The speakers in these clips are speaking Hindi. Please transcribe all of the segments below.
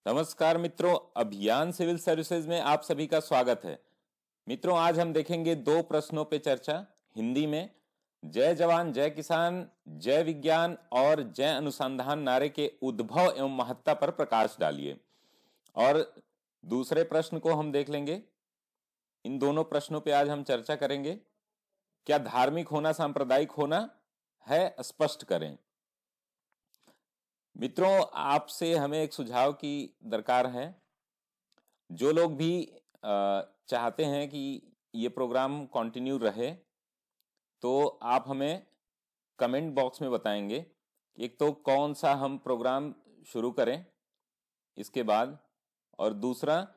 नमस्कार मित्रों, अभियान सिविल सर्विसेज में आप सभी का स्वागत है। मित्रों, आज हम देखेंगे दो प्रश्नों पे चर्चा हिंदी में। जय जवान जय किसान, जय विज्ञान और जय अनुसंधान नारे के उद्भव एवं महत्ता पर प्रकाश डालिए। और दूसरे प्रश्न को हम देख लेंगे। इन दोनों प्रश्नों पे आज हम चर्चा करेंगे। क्या धार्मिक होना सांप्रदायिक होना है, स्पष्ट करें। मित्रों, आपसे हमें एक सुझाव की दरकार है। जो लोग भी चाहते हैं कि ये प्रोग्राम कंटिन्यू रहे, तो आप हमें कमेंट बॉक्स में बताएंगे कि एक तो कौन सा हम प्रोग्राम शुरू करें इसके बाद, और दूसरा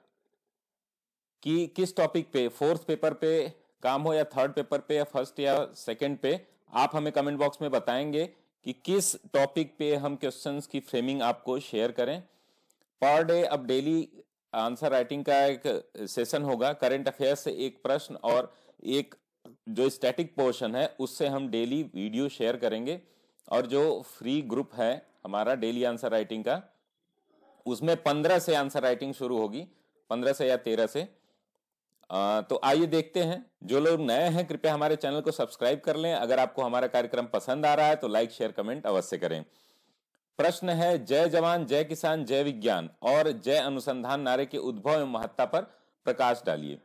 कि किस टॉपिक पे, फोर्थ पेपर पे काम हो या थर्ड पेपर पे या फर्स्ट या सेकंड पे, आप हमें कमेंट बॉक्स में बताएंगे कि किस टॉपिक पे हम क्वेश्चंस की फ्रेमिंग आपको शेयर करें। पर डे अब डेली आंसर राइटिंग का एक सेशन होगा। करंट अफेयर्स से एक प्रश्न और एक जो स्टैटिक पोर्शन है उससे हम डेली वीडियो शेयर करेंगे। और जो फ्री ग्रुप है हमारा डेली आंसर राइटिंग का, उसमें 15 से आंसर राइटिंग शुरू होगी, 15 से या 13 से। तो आइए देखते हैं। जो लोग नए हैं कृपया हमारे चैनल को सब्सक्राइब कर लें। अगर आपको हमारा कार्यक्रम पसंद आ रहा है तो लाइक शेयर कमेंट अवश्य करें। प्रश्न है, जय जवान जय किसान जय विज्ञान और जय अनुसंधान नारे के उद्भव एवं महत्ता पर प्रकाश डालिए।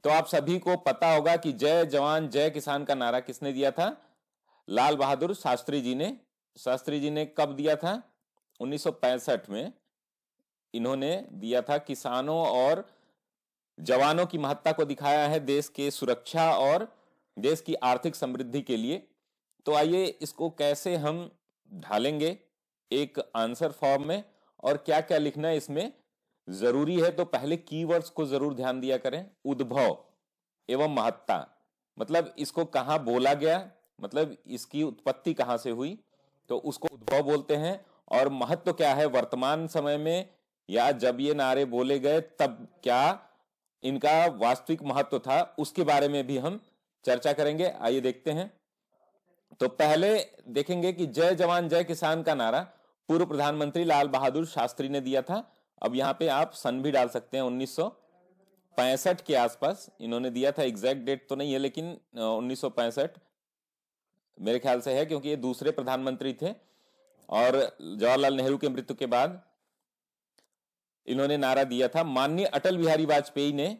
तो आप सभी को पता होगा कि जय जवान जय किसान का नारा किसने दिया था? लाल बहादुर शास्त्री जी ने। शास्त्री जी ने कब दिया था? 1965 में इन्होंने दिया था। किसानों और जवानों की महत्ता को दिखाया है देश के सुरक्षा और देश की आर्थिक समृद्धि के लिए। तो आइए इसको कैसे हम ढालेंगे एक आंसर फॉर्म में, और क्या क्या लिखना है इसमें जरूरी है। तो पहले कीवर्ड्स को जरूर ध्यान दिया करें। उद्भव एवं महत्ता, मतलब इसको कहां बोला गया, मतलब इसकी उत्पत्ति कहां से हुई, तो उसको उद्भव बोलते हैं। और महत्व क्या है, वर्तमान समय में या जब ये नारे बोले गए तब क्या इनका वास्तविक महत्व था, उसके बारे में भी हम चर्चा करेंगे। आइए देखते हैं। तो पहले देखेंगे कि जय जवान जय किसान का नारा पूर्व प्रधानमंत्री लाल बहादुर शास्त्री ने दिया था। अब यहां पे आप सन भी डाल सकते हैं। 1965 के आसपास इन्होंने दिया था। एग्जैक्ट डेट तो नहीं है, लेकिन 1965 मेरे ख्याल से है, क्योंकि ये दूसरे प्रधानमंत्री थे। और जवाहरलाल नेहरू के मृत्यु के बाद इन्होंने नारा दिया था। माननीय अटल बिहारी वाजपेयी ने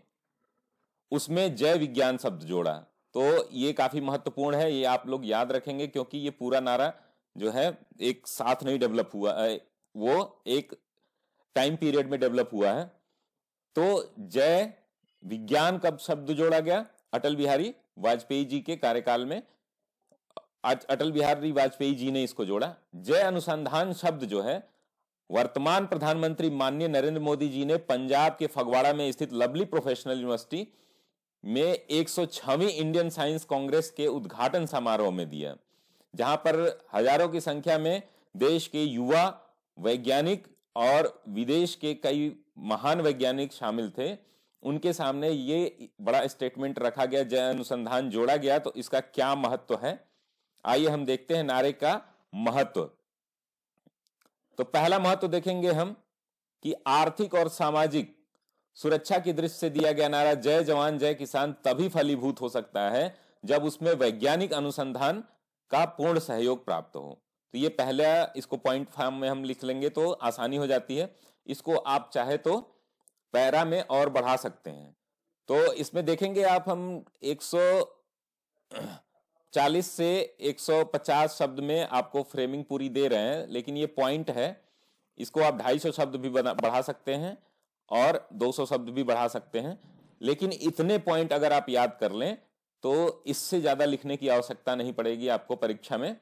उसमें जय विज्ञान शब्द जोड़ा। तो ये काफी महत्वपूर्ण है, ये आप लोग याद रखेंगे, क्योंकि ये पूरा नारा जो है एक साथ नहीं डेवलप हुआ है, वो एक टाइम पीरियड में डेवलप हुआ है। तो जय विज्ञान कब शब्द जोड़ा गया? अटल बिहारी वाजपेयी जी के कार्यकाल में अटल बिहारी वाजपेयी जी ने इसको जोड़ा। जय अनुसंधान शब्द जो है, वर्तमान प्रधानमंत्री माननीय नरेंद्र मोदी जी ने पंजाब के फगवाड़ा में स्थित लवली प्रोफेशनल यूनिवर्सिटी में 106वीं इंडियन साइंस कांग्रेस के उद्घाटन समारोह में दिया, जहां पर हजारों की संख्या में देश के युवा वैज्ञानिक और विदेश के कई महान वैज्ञानिक शामिल थे। उनके सामने ये बड़ा स्टेटमेंट रखा गया, जय अनुसंधान जोड़ा गया। तो इसका क्या महत्व है, आइए हम देखते हैं नारे का महत्व। तो पहला महत्व देखेंगे हम कि आर्थिक और सामाजिक सुरक्षा की दृष्टि से दिया गया नारा जय जवान जय किसान तभी फलीभूत हो सकता है जब उसमें वैज्ञानिक अनुसंधान का पूर्ण सहयोग प्राप्त हो। तो ये पहला, इसको पॉइंट फॉर्म में हम लिख लेंगे तो आसानी हो जाती है। इसको आप चाहे तो पैरा में और बढ़ा सकते हैं। तो इसमें देखेंगे आप, हम 140 से 150 शब्द में आपको फ्रेमिंग पूरी दे रहे हैं, लेकिन ये पॉइंट है, इसको आप 250 शब्द भी बढ़ा सकते हैं और 200 शब्द भी बढ़ा सकते हैं। लेकिन इतने पॉइंट अगर आप याद कर लें तो इससे ज्यादा लिखने की आवश्यकता नहीं पड़ेगी आपको परीक्षा में।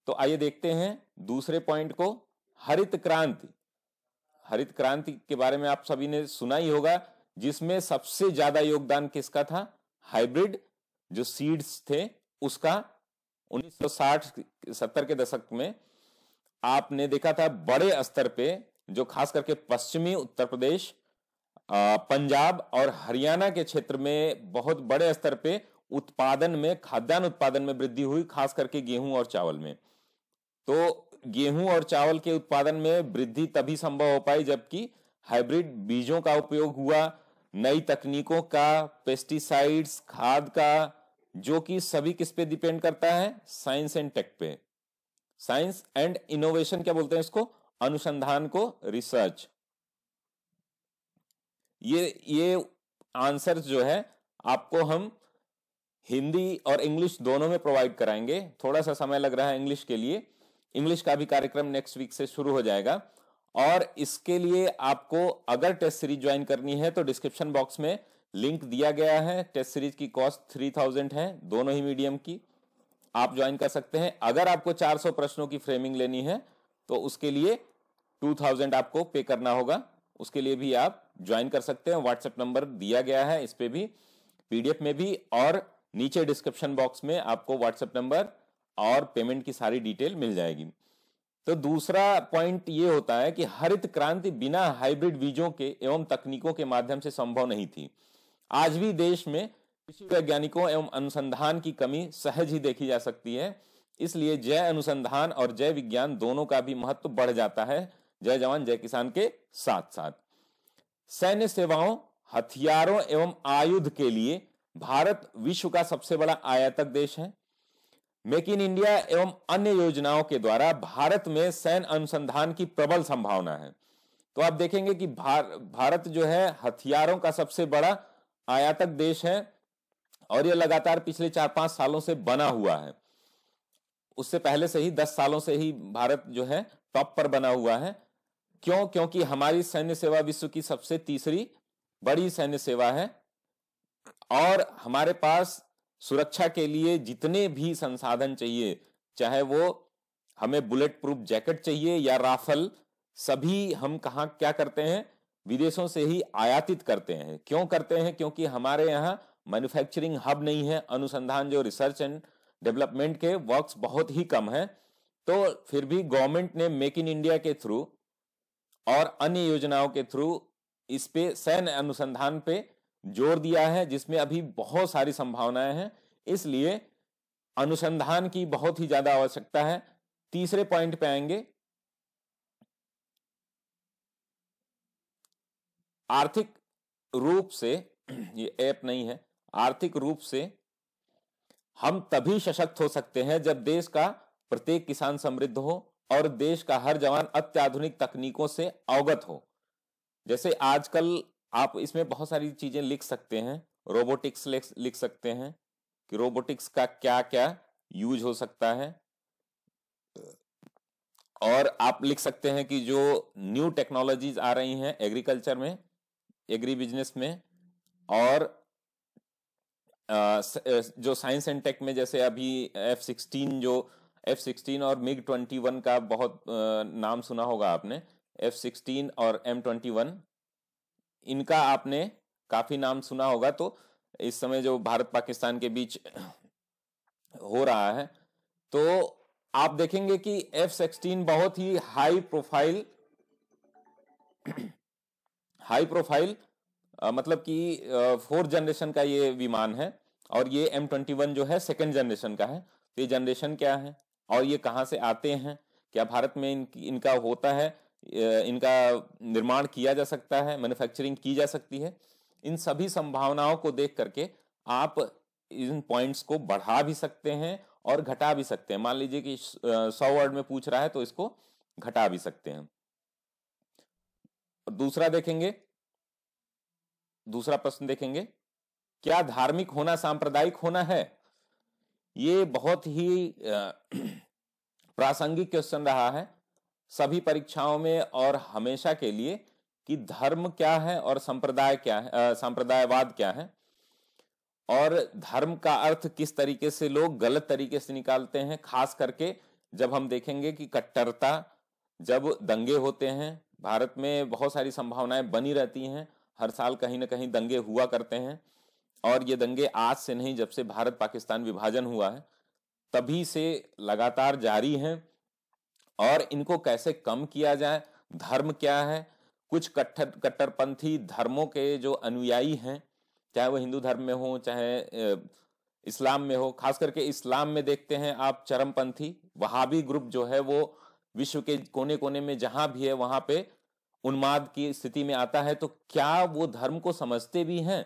तो आइए देखते हैं दूसरे पॉइंट को। हरित क्रांति। हरित क्रांति के बारे में आप सभी ने सुना ही होगा, जिसमें सबसे ज्यादा योगदान किसका था? हाइब्रिड जो सीड्स थे उसका। 1960-70 के दशक में आपने देखा था बड़े स्तर पे, जो खास करके पश्चिमी उत्तर प्रदेश, पंजाब और हरियाणा के क्षेत्र में बहुत बड़े स्तर पे उत्पादन में, खाद्यान्न उत्पादन में वृद्धि हुई, खास करके गेहूं और चावल में। तो गेहूं और चावल के उत्पादन में वृद्धि तभी संभव हो पाई जबकि हाइब्रिड बीजों का उपयोग हुआ, नई तकनीकों का, पेस्टिसाइड्स, खाद का, जो कि सभी किस पे डिपेंड करता है? साइंस एंड टेक पे। साइंस एंड इनोवेशन क्या बोलते हैं इसको? अनुसंधान को, रिसर्च। ये आंसर जो है आपको हम हिंदी और इंग्लिश दोनों में प्रोवाइड कराएंगे। थोड़ा सा समय लग रहा है इंग्लिश के लिए। इंग्लिश का भी कार्यक्रम नेक्स्ट वीक से शुरू हो जाएगा। और इसके लिए आपको अगर टेस्ट सीरीज ज्वाइन करनी है तो डिस्क्रिप्शन बॉक्स में लिंक दिया गया है। टेस्ट सीरीज की कॉस्ट 3000 है, दोनों ही मीडियम की। आप ज्वाइन कर सकते हैं। अगर आपको 400 प्रश्नों की फ्रेमिंग लेनी है तो उसके लिए 2000 आपको पे करना होगा। उसके लिए भी आप ज्वाइन कर सकते हैं। व्हाट्सएप नंबर दिया गया है इस पे भी, पीडीएफ में भी, और नीचे डिस्क्रिप्शन बॉक्स में आपको व्हाट्सएप नंबर और पेमेंट की सारी डिटेल मिल जाएगी। तो दूसरा पॉइंट ये होता है कि हरित क्रांति बिना हाइब्रिड बीजों के एवं तकनीकों के माध्यम से संभव नहीं थी। आज भी देश में कृषि वैज्ञानिकों एवं अनुसंधान की कमी सहज ही देखी जा सकती है। इसलिए जय अनुसंधान और जय विज्ञान दोनों का भी महत्व बढ़ जाता है, जय जवान जय किसान के साथ साथ। सैन्य सेवाओं, हथियारों एवं आयुध के लिए भारत विश्व का सबसे बड़ा आयातक देश है। मेक इन इंडिया एवं अन्य योजनाओं के द्वारा भारत में सैन्य अनुसंधान की प्रबल संभावना है। तो आप देखेंगे कि भारत जो है हथियारों का सबसे बड़ा आयातक देश है, और यह लगातार पिछले 4-5 सालों से बना हुआ है। उससे पहले से ही 10 सालों से ही भारत जो है टॉप पर बना हुआ है। क्यों? क्योंकि हमारी सैन्य सेवा विश्व की सबसे तीसरी बड़ी सैन्य सेवा है, और हमारे पास सुरक्षा के लिए जितने भी संसाधन चाहिए, चाहे वो हमें बुलेट प्रूफ जैकेट चाहिए या राफल, सभी हम कहाँ क्या करते हैं? विदेशों से ही आयातित करते हैं। क्यों करते हैं? क्योंकि हमारे यहाँ मैन्युफैक्चरिंग हब नहीं है। अनुसंधान जो रिसर्च एंड डेवलपमेंट के वर्क्स बहुत ही कम है। तो फिर भी गवर्नमेंट ने मेक इन इंडिया के थ्रू और अन्य योजनाओं के थ्रू इस पे सैन्य अनुसंधान पे जोर दिया है, जिसमें अभी बहुत सारी संभावनाएं हैं। इसलिए अनुसंधान की बहुत ही ज्यादा आवश्यकता है। तीसरे पॉइंट पे आएंगे, आर्थिक रूप से, ये ऐप नहीं है, आर्थिक रूप से हम तभी सशक्त हो सकते हैं जब देश का प्रत्येक किसान समृद्ध हो और देश का हर जवान अत्याधुनिक तकनीकों से अवगत हो। जैसे आजकल आप इसमें बहुत सारी चीजें लिख सकते हैं। रोबोटिक्स लिख सकते हैं कि रोबोटिक्स का क्या क्या यूज हो सकता है, और आप लिख सकते हैं कि जो न्यू टेक्नोलॉजीज आ रही हैं एग्रीकल्चर में, एग्री बिजनेस में, और जो साइंस एंड टेक में, जैसे अभी F-16 और MiG-21 का बहुत नाम सुना होगा आपने। F-16 और M-21, इनका आपने काफी नाम सुना होगा। तो इस समय जो भारत पाकिस्तान के बीच हो रहा है, तो आप देखेंगे कि F-16 बहुत ही हाई प्रोफाइल मतलब कि 4th जनरेशन का ये विमान है, और ये M-21 जो है 2nd जनरेशन का है। तो ये जनरेशन क्या है और ये कहां से आते हैं, क्या भारत में इनका होता है, इनका निर्माण किया जा सकता है, मैन्युफैक्चरिंग की जा सकती है। इन सभी संभावनाओं को देख करके आप इन पॉइंट्स को बढ़ा भी सकते हैं और घटा भी सकते हैं। मान लीजिए कि 100 वर्ड में पूछ रहा है तो इसको घटा भी सकते हैं। दूसरा प्रश्न देखेंगे, क्या धार्मिक होना सांप्रदायिक होना है? ये बहुत ही प्रासंगिक क्वेश्चन रहा है सभी परीक्षाओं में और हमेशा के लिए, कि धर्म क्या है और संप्रदाय क्या है, सांप्रदायवाद क्या है, और धर्म का अर्थ किस तरीके से लोग गलत तरीके से निकालते हैं। खास करके जब हम देखेंगे कि कट्टरता, जब दंगे होते हैं, भारत में बहुत सारी संभावनाएं बनी रहती हैं, हर साल कहीं ना कहीं दंगे हुआ करते हैं, और ये दंगे आज से नहीं, जब से भारत पाकिस्तान विभाजन हुआ है तभी से लगातार जारी हैं। और इनको कैसे कम किया जाए, धर्म क्या है, कुछ कट्टरपंथी धर्मों के जो अनुयायी हैं, चाहे वो हिंदू धर्म में हो चाहे इस्लाम में हो, खास करके इस्लाम में देखते हैं आप चरमपंथी वहाबी ग्रुप जो है वो विश्व के कोने कोने में जहां भी है वहां पे उन्माद की स्थिति में आता है तो क्या वो धर्म को समझते भी हैं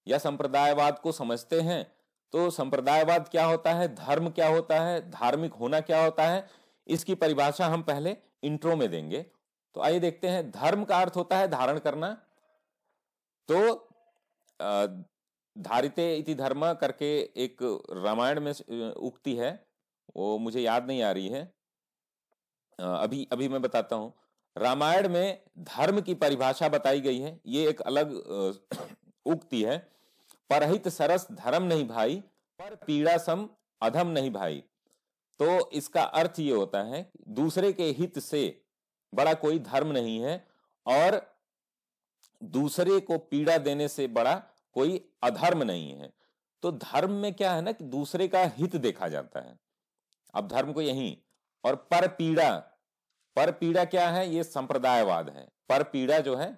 या संप्रदायवाद को समझते हैं? तो संप्रदायवाद क्या होता है, धर्म क्या होता है, धार्मिक होना क्या होता है, इसकी परिभाषा हम पहले इंट्रो में देंगे। तो आइए देखते हैं। धर्म का अर्थ होता है धारण करना। तो धारिते इति धर्म करके एक रामायण में उक्ति है, वो मुझे याद नहीं आ रही है, अभी अभी मैं बताता हूं। रामायण में धर्म की परिभाषा बताई गई है, ये एक अलग उक्ति है। परहित सरस धर्म नहीं भाई, पर पीड़ा सम अधम नहीं भाई। तो इसका अर्थ ये होता है दूसरे के हित से बड़ा कोई धर्म नहीं है और दूसरे को पीड़ा देने से बड़ा कोई अधर्म नहीं है। तो धर्म में क्या है ना कि दूसरे का हित देखा जाता है। अब धर्म को यही, और पर पीड़ा, पर पीड़ा क्या है, ये संप्रदायवाद है। पर पीड़ा जो है,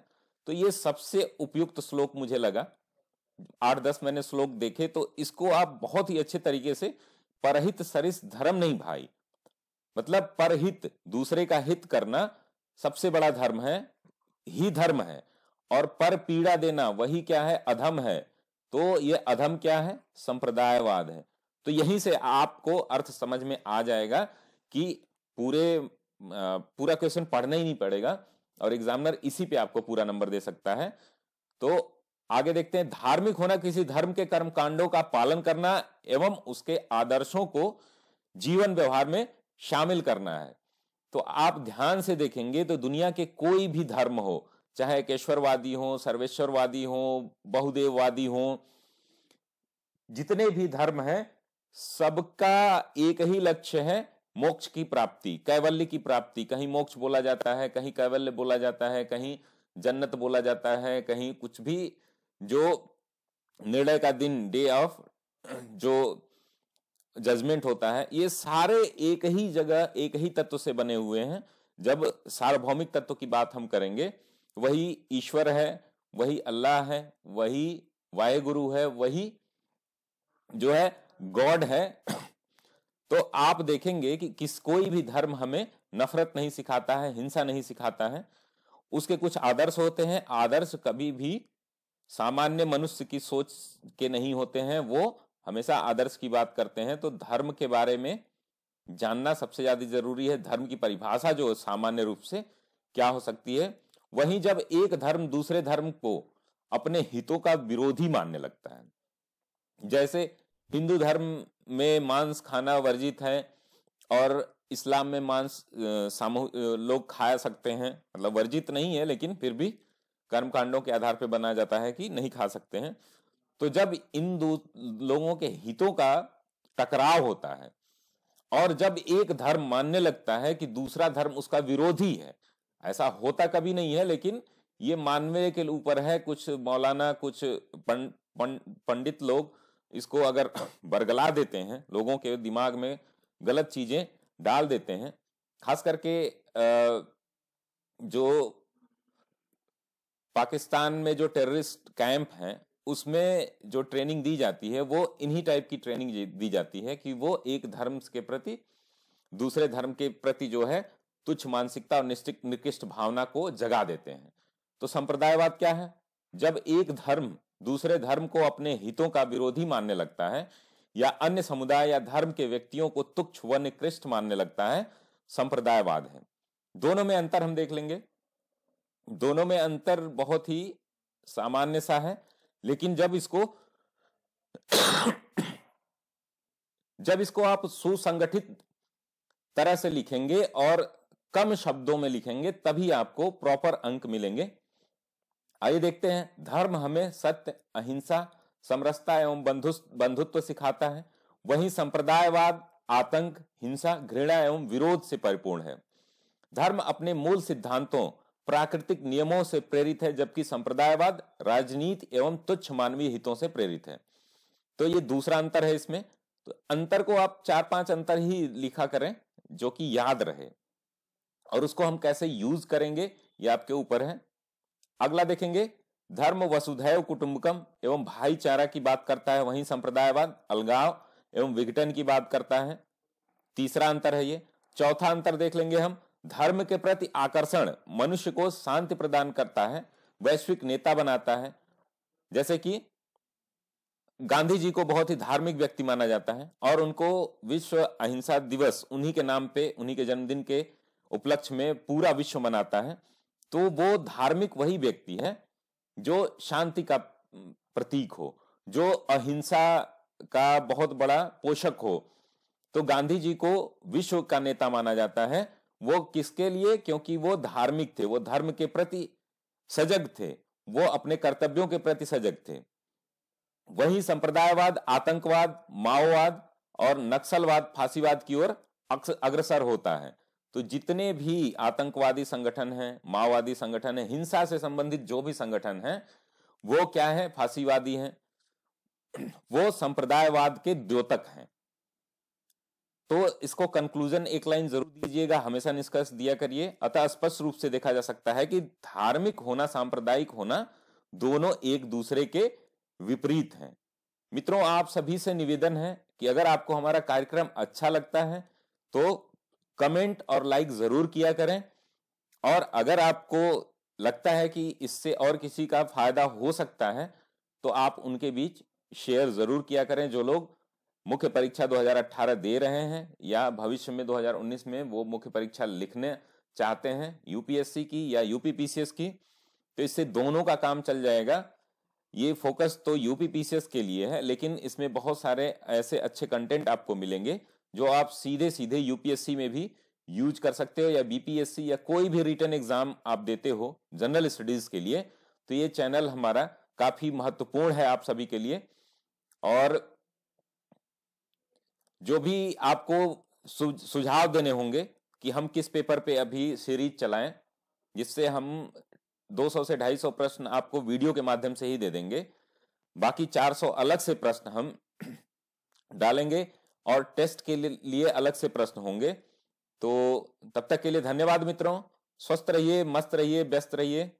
तो ये सबसे उपयुक्त श्लोक मुझे लगा। 8-10 मैंने श्लोक देखे तो इसको आप बहुत ही अच्छे तरीके से, परहित सरिस धर्म नहीं भाई, मतलब परहित, दूसरे का हित करना सबसे बड़ा धर्म है, ही धर्म है, और पर पीड़ा देना वही क्या है, अधम है। तो ये अधम क्या है, संप्रदायवाद है। तो यहीं से आपको अर्थ समझ में आ जाएगा कि पूरा क्वेश्चन पढ़ना ही नहीं पड़ेगा और एग्जामिनर इसी पे आपको पूरा नंबर दे सकता है। तो आगे देखते हैं। धार्मिक होना किसी धर्म के कर्म कांडों का पालन करना एवं उसके आदर्शों को जीवन व्यवहार में शामिल करना है। तो आप ध्यान से देखेंगे तो दुनिया के कोई भी धर्म हो, चाहे केशवरवादी हो, सर्वेश्वरवादी हो, बहुदेववादी हो, जितने भी धर्म हैं, सबका एक ही लक्ष्य है, मोक्ष की प्राप्ति, कैवल्य की प्राप्ति। कहीं मोक्ष बोला जाता है, कहीं कैवल्य बोला जाता है, कहीं जन्नत बोला जाता है, कहीं कुछ भी। जो निर्णय का दिन, डे ऑफ जो जजमेंट होता है, ये सारे एक ही जगह, एक ही तत्व से बने हुए हैं। जब सार्वभौमिक तत्व की बात हम करेंगे, वही ईश्वर है, वही अल्लाह है, वही वाहेगुरु है, वही जो है गॉड है। तो आप देखेंगे कि कोई भी धर्म हमें नफरत नहीं सिखाता है, हिंसा नहीं सिखाता है। उसके कुछ आदर्श होते हैं। आदर्श कभी भी सामान्य मनुष्य की सोच के नहीं होते हैं, वो हमेशा आदर्श की बात करते हैं। तो धर्म के बारे में जानना सबसे ज्यादा जरूरी है। धर्म की परिभाषा जो सामान्य रूप से क्या हो सकती है। वहीं जब एक धर्म दूसरे धर्म को अपने हितों का विरोधी मानने लगता है, जैसे हिंदू धर्म में मांस खाना वर्जित है और इस्लाम में मांस लोग खा सकते हैं, मतलब वर्जित नहीं है लेकिन फिर भी कर्मकांडों के आधार पर बनाया जाता है कि नहीं खा सकते हैं। तो जब इन दो लोगों के हितों का टकराव होता है और जब एक धर्म मानने लगता है कि दूसरा धर्म उसका विरोधी है, ऐसा होता कभी नहीं है लेकिन ये मानने के ऊपर है। कुछ मौलाना, कुछ पंडित लोग इसको अगर बरगला देते हैं, लोगों के दिमाग में गलत चीजें डाल देते हैं। खास करके जो पाकिस्तान में जो टेररिस्ट कैंप हैं, उसमें जो ट्रेनिंग दी जाती है वो इन्हीं टाइप की ट्रेनिंग दी जाती है कि वो एक धर्म के प्रति दूसरे धर्म के प्रति जो है तुच्छ मानसिकता और निकृष्ट भावना को जगा देते हैं। तो संप्रदायवाद क्या है? जब एक धर्म दूसरे धर्म को अपने हितों का विरोधी मानने लगता है या अन्य समुदाय या धर्म के व्यक्तियों को तुच्छ व निकृष्ट मानने लगता है, संप्रदायवाद है। दोनों में अंतर हम देख लेंगे। दोनों में अंतर बहुत ही सामान्य सा है, लेकिन जब इसको आप सुसंगठित तरह से लिखेंगे और कम शब्दों में लिखेंगे तभी आपको प्रॉपर अंक मिलेंगे। आइए देखते हैं। धर्म हमें सत्य, अहिंसा, समरसता एवं बंधुत्व सिखाता है, वहीं संप्रदायवाद आतंक, हिंसा, घृणा एवं विरोध से परिपूर्ण है। धर्म अपने मूल सिद्धांतों, प्राकृतिक नियमों से प्रेरित है, जबकि संप्रदायवाद राजनीति एवं तुच्छ मानवीय हितों से प्रेरित है। तो ये दूसरा अंतर है इसमें। तो अंतर को आप 4-5 अंतर ही लिखा करें जो कि याद रहे, और उसको हम कैसे यूज करेंगे ये आपके ऊपर है। अगला देखेंगे। धर्म वसुधैव कुटुंबकम एवं भाईचारा की बात करता है, वहीं संप्रदायवाद अलगाव एवं विघटन की बात करता है। तीसरा अंतर है ये। चौथा अंतर देख लेंगे हम। धर्म के प्रति आकर्षण मनुष्य को शांति प्रदान करता है, वैश्विक नेता बनाता है। जैसे कि गांधी जी को बहुत ही धार्मिक व्यक्ति माना जाता है और उनको विश्व अहिंसा दिवस उन्हीं के नाम पे, उन्हीं के जन्मदिन के उपलक्ष्य में पूरा विश्व मनाता है। तो वो धार्मिक वही व्यक्ति है जो शांति का प्रतीक हो, जो अहिंसा का बहुत बड़ा पोषक हो। तो गांधी जी को विश्व का नेता माना जाता है। वो किसके लिए? क्योंकि वो धार्मिक थे, वो धर्म के प्रति सजग थे, वो अपने कर्तव्यों के प्रति सजग थे। वहीं संप्रदायवाद, आतंकवाद, माओवाद और नक्सलवाद, फांसीवाद की ओर अग्रसर होता है। तो जितने भी आतंकवादी संगठन हैं, माओवादी संगठन है, हिंसा से संबंधित जो भी संगठन हैं, वो क्या है? फांसीवादी हैं, वो संप्रदायवाद के द्योतक हैं। तो इसको कंक्लूजन एक लाइन जरूर दीजिएगा, हमेशा निष्कर्ष दिया करिए। अतः स्पष्ट रूप से देखा जा सकता है कि धार्मिक होना, सांप्रदायिक होना, दोनों एक दूसरे के विपरीत हैं। मित्रों, आप सभी से निवेदन है कि अगर आपको हमारा कार्यक्रम अच्छा लगता है तो कमेंट और लाइक जरूर किया करें, और अगर आपको लगता है कि इससे और किसी का फायदा हो सकता है तो आप उनके बीच शेयर जरूर किया करें। जो लोग मुख्य परीक्षा 2018 दे रहे हैं या भविष्य में 2019 में वो मुख्य परीक्षा लिखने चाहते हैं, यूपीएससी की या यूपीपीसीएस की, तो इससे दोनों का काम चल जाएगा। ये फोकस तो यूपीपीसीएस के लिए है, लेकिन इसमें बहुत सारे ऐसे अच्छे कंटेंट आपको मिलेंगे जो आप सीधे सीधे यूपीएससी में भी यूज कर सकते हो, या बीपीएससी या कोई भी रिटन एग्जाम आप देते हो जनरल स्टडीज के लिए, तो ये चैनल हमारा काफी महत्वपूर्ण है आप सभी के लिए। और जो भी आपको सुझाव देने होंगे कि हम किस पेपर पे अभी सीरीज चलाएं, जिससे हम 200 से 250 प्रश्न आपको वीडियो के माध्यम से ही दे देंगे, बाकी 400 अलग से प्रश्न हम डालेंगे और टेस्ट के लिए अलग से प्रश्न होंगे। तो तब तक के लिए धन्यवाद मित्रों, स्वस्थ रहिए, मस्त रहिए, व्यस्त रहिए।